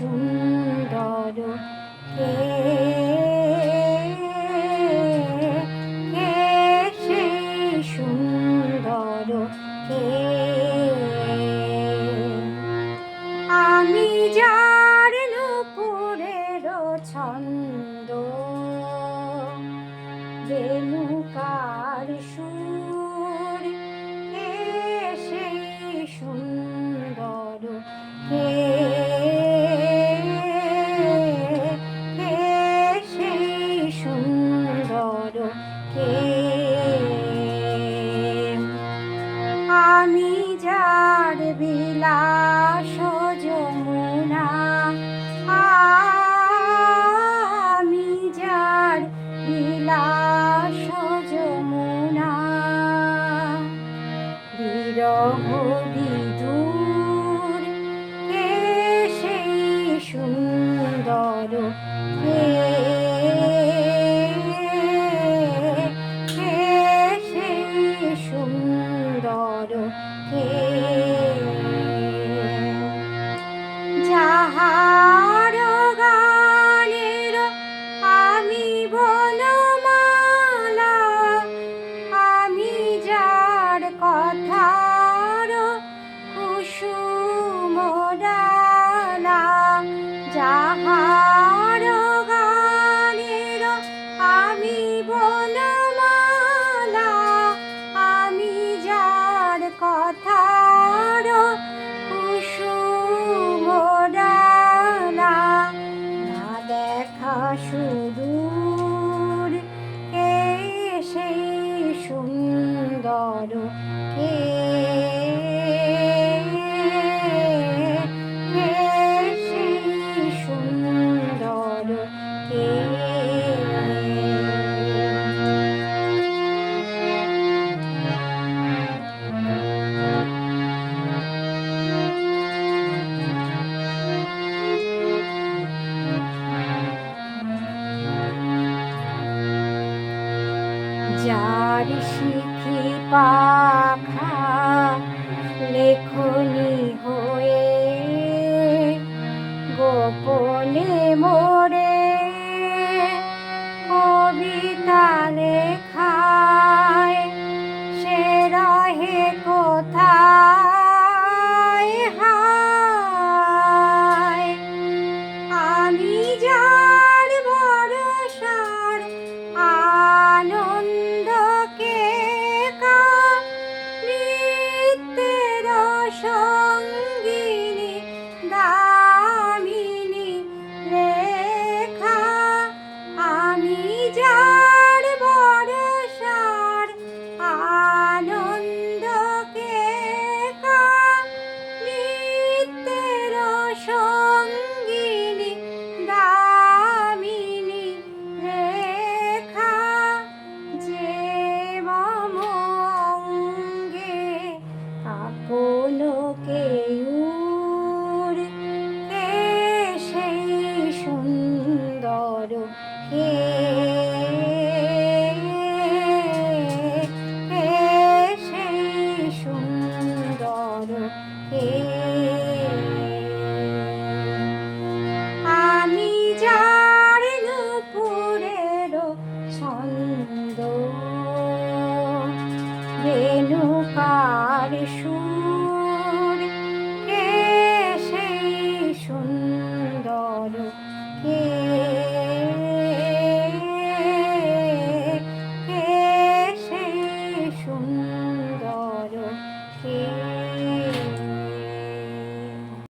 সুন্দর কে সেই সুন্দর কে আমি যার নুপুরের ছন্দ রেণুকার সুর কে সেই সুন্দর কে সেই সুন্দর কে আমি যার বিলাস যমুনা আমি যার বিলাস যমুনা বিরহ বিধুর কে সেই সুন্দর কে সেই সুন্দর কে যাহার গানের আমি বনমালা আমি যার কথার কুসুম ডালা যাহার গানের আমি বনমালা আমি যার কথার কুসুম ডালা না দেখা সুদূর কে সেই সুন্দর কে সেই সুন্দর কে যার শিখি পাখা লেখনি হয়ে গোপনে মোরে কবিতা লেখায় সে রহে কোথায় হায় আমি যার ভরসার আনন্দকে নৃত্যের সঙ্গিনী দামিনী রেখা আমি যার ভরসার আনন্দকে নৃত্যের সঙ্গিনী দামিনী রেখা যে মম অঙ্গে আপন কেয়ুর কে সেই সুন্দর কে সেই সুন্দর কে আমি যার নুপুরের ছন্দ রেণুকার সুর